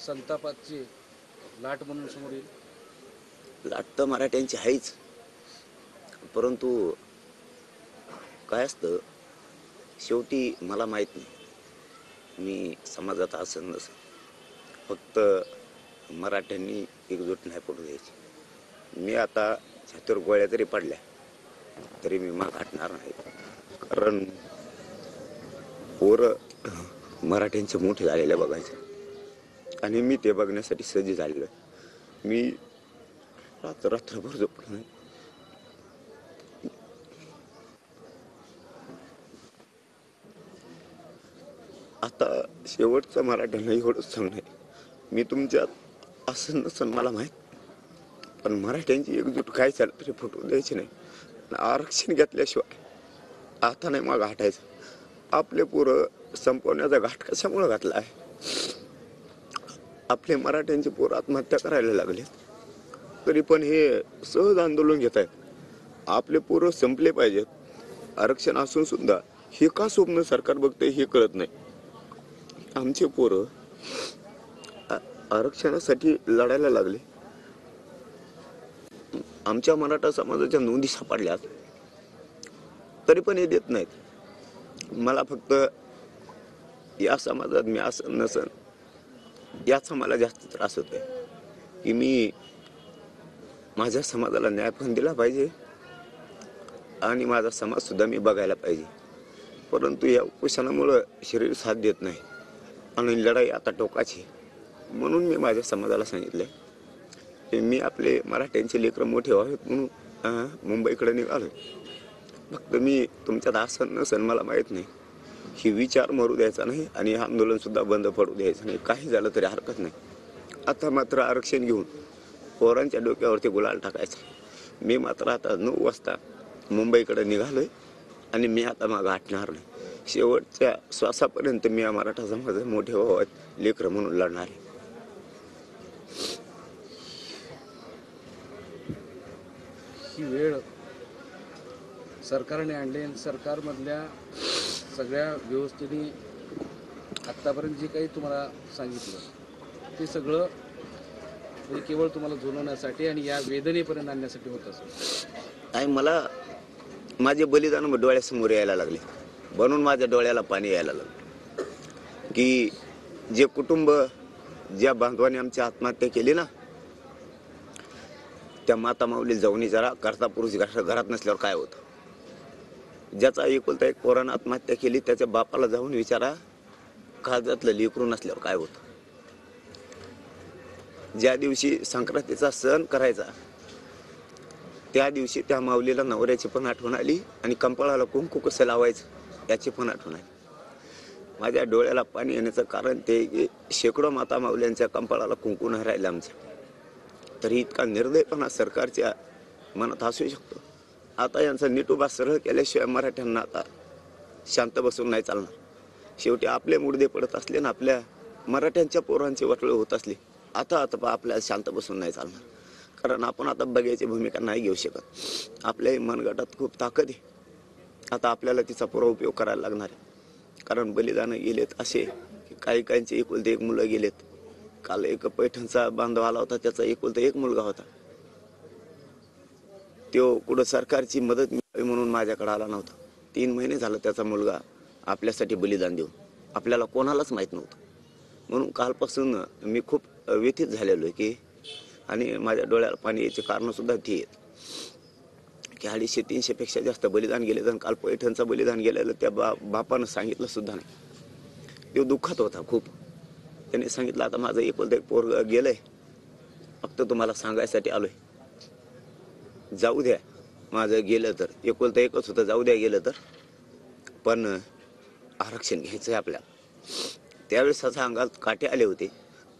संतापाची लाट म्हणून समोर येईल? लाट तर मराठ्यांची आहेच, परंतु काय असतं, शेवटी मला माहीत नाही मी समाजात असं नसं, फक्त मराठ्यांनी एकजूट नाही पडू द्यायची. मी आता छातीवर गोळ्या जरी पडल्या तरी मी माग हटणार नाही. कारण पोरं मराठ्यांचे मोठे झालेले बघायचे आणि मी ते बघण्यासाठी सज्ज झालेलो आहे. मी रात्रभर झोपलो नाही. आता शेवटचं मराठ्यांना एवढंच सांगणं आहे, मी तुमच्यात असं नसन मला माहीत, पण मराठ्यांची एकजूट काय झालं तरी फुटू द्यायची नाही. आरक्षण घेतल्याशिवाय आता नाही मग हटायचं. आपले पोरं संपवण्याचा घाट कशामुळे घातला आहे? आपले मराठ्यांचे पोरं आत्महत्या करायला लागले, तरी पण हे सहज आंदोलन घेत आहेत. आपले पोरं संपले पाहिजेत, आरक्षण असून सुद्धा हे का स्वप्न सरकार बघते हे कळत नाही. आमचे पोरं आरक्षणासाठी लढायला लागले. आमच्या मराठा समाजाच्या नोंदी सापडल्यात, तरी पण हे देत नाहीत. मला फक्त या समाजात मी असं नसन याचा मला जास्त त्रास होतोय की मी माझ्या समाजाला न्याय पण दिला पाहिजे आणि माझा समाज सुद्धा मी बघायला पाहिजे. परंतु या उपोषणामुळं शरीर साथ देत नाही आणि लढाई आता टोकाची. म्हणून मी माझ्या समाजाला सांगितलं की मी आपले मराठ्यांचे लेकरं मोठे व्हावेत म्हणून मुंबईकडे निघालो. फक्त मी तुमच्यात असं नसन मला माहीत नाही, ही विचार मरू द्यायचा नाही आणि हे आंदोलन सुद्धा बंद पडू द्यायचं नाही. काही झालं तरी हरकत नाही. आता मात्र आरक्षण घेऊन पोरांच्या डोक्यावरती गुलाल टाकायचा. मी मात्र आता 9 वाजता मुंबईकडे निघालोय आणि मी आता मागं हटणार नाही. शेवटच्या श्वासापर्यंत मी या मराठा समाजाचे मोठे व्हावेत लेकरं म्हणून लढणार आहे. ही वेळ सरकारने आणली आणि सरकारमधल्या सगळ्या व्यवस्थेने आत्तापर्यंत जे काही तुम्हाला सांगितलं ते सगळं म्हणजे केवळ तुम्हाला झुलवण्यासाठी आणि या वेदनेपर्यंत आणण्यासाठी होत असेल. आणि मला माझे बलिदान डोळ्यासमोर यायला लागले, म्हणून माझ्या डोळ्याला पाणी यायला लागलं की जे कुटुंब ज्या बांधवाने आमची आत्महत्या केली ना, त्या माता माऊली जाऊन जरा करता पुरुष घरात नसल्यावर काय होतं. ज्याचा एकुलता एक पोरानं आत्महत्या केली त्याच्या बापाला जाऊन विचारा काळजातलं लेकरू नसल्यावर काय होतं. ज्या दिवशी संक्रांतीचा सण करायचा त्या दिवशी त्या माऊलीला नवऱ्याची पण आठवण आली आणि कंपाळाला कुंकू कसं लावायचं याची पण आठवण आली. माझ्या डोळ्याला पाणी येण्याचं कारण ते की शेकडो माता माऊल्यांच्या कंपाळाला कुंकू नाही राहिलं आमच्या. तरी इतका निर्दयपणा सरकारच्या मनात असू शकतो. आता यांचा नीटोबा सरळ केल्याशिवाय मराठ्यांना आता शांत बसून नाही चालणार. शेवटी आपले मुडदे पडत असले ना, आपल्या मराठ्यांच्या पोरांची वटळ होत असली, आता आपल्याला शांत बसून नाही चालणार. कारण आपण आता बघायची भूमिका नाही घेऊ शकत. आपल्या मनगटात खूप ताकद आहे. आता आपल्याला तिचा पुरा उपयोग करायला लागणार आहे. कारण बलिदान गेलेत असे की काही काहींचे एकुलते एक मुलं गेलेत. काल एक पैठणचा बांधव आला होता, त्याचा एकुलता एक मुलगा होता. तो कुठं सरकारची मदत मिळावी म्हणून माझ्याकडे आला नव्हता. 3 महिने झालं त्याचा मुलगा आपल्यासाठी बलिदान देऊन, आपल्याला कोणालाच माहीत नव्हतं. म्हणून कालपासून मी खूप व्यथित झालेलो आहे की, आणि माझ्या डोळ्याला पाणी याचे कारण सुद्धा ती आहेत की 250-300 पेक्षा जास्त बलिदान गेले. आणि काल पैठणचं बलिदान गेलेलं त्या बापानं सांगितलं सुद्धा नाही. तो दुःखात होता खूप. त्याने सांगितलं आता माझं एकुलता एक पोरग गेलंय, फक्त तुम्हाला सांगायसाठी आलोय, जाऊ द्या. माझं गेलं तर एकुलता एकच होतं, जाऊ द्या गेलं तर, पण आरक्षण घ्यायचंय आपल्याला. त्यावेळेस त्याच्या अंगात काटे आले होते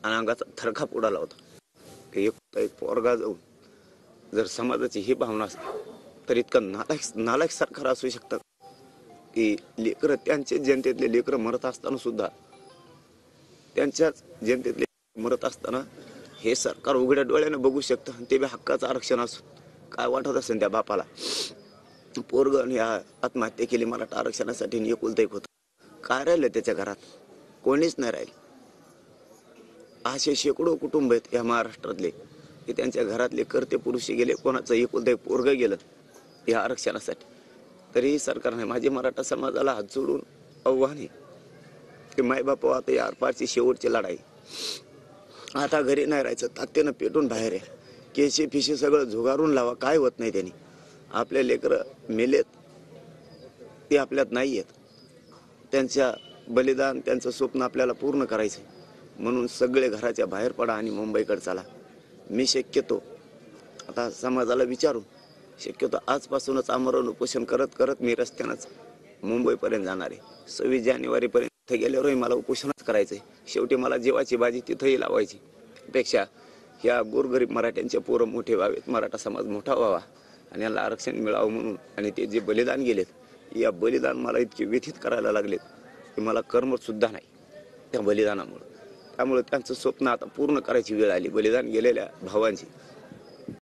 आणि अंगाचा थरकाप उडाला होता की एक पोरगा जाऊन जर समाजाची ही भावना असते तर इतकं नालायक सरकार असू शकतं की लेकरं, त्यांचे जनतेतले लेकरं मरत असताना सुद्धा, त्यांच्याच जनतेतले मरत असताना हे सरकार उघड्या डोळ्यानं बघू शकतं. ते बी हक्काचं आरक्षण असू काय वाटत असेल त्या बापाला. पोरगण या आत्महत्या केली मराठा आरक्षणासाठी, एकुलता एक होतं. काय राहिलं त्याच्या घरात? कोणीच नाही राहिलं. असे शेकडो कुटुंब आहेत या महाराष्ट्रातले की त्यांच्या घरातले कर्ते पुरुषी गेले, कोणाचं एकुलतं एक पोरगं गेलं या आरक्षणासाठी, तरीही सरकारने माझे मराठा समाजाला हात जोडून आव्हान आहे की मायबाप आता या आरपारची शेवटची लढाई, आता घरी नाही राहायचं, तात्यानं पेटून बाहेर आहे, केशी फिशी सगळं झुगारून लावा, काय होत नाही त्यांनी. आपले लेकरं मेलेत ते आपल्यात नाही आहेत, त्यांच्या बलिदान त्यांचं स्वप्न आपल्याला पूर्ण करायचं, म्हणून सगळे घराच्या बाहेर पडा आणि मुंबईकडे चला. मी शक्यतो आता समाजाला विचारून शक्यतो आजपासूनच आमरण उपोषण करत करत मी रस्त्यानंच मुंबईपर्यंत जाणार आहे. 26 जानेवारीपर्यंत तिथे गेल्यावरही मला उपोषणच करायचं आहे. शेवटी मला जीवाची बाजी तिथंही लावायची, पेक्षा ह्या गोरगरीब मराठ्यांचे पोरं मोठे व्हावेत, मराठा समाज मोठा व्हावा आणि याला आरक्षण मिळावं म्हणून. आणि ते जे बलिदान गेलेत या बलिदान मला इतके व्यथित करायला लागलेत की मला कर्मसुद्धा नाही त्या बलिदानामुळं. त्यामुळे त्यांचं स्वप्न आता पूर्ण करायची वेळ आली. बलिदान गेलेल्या भावांची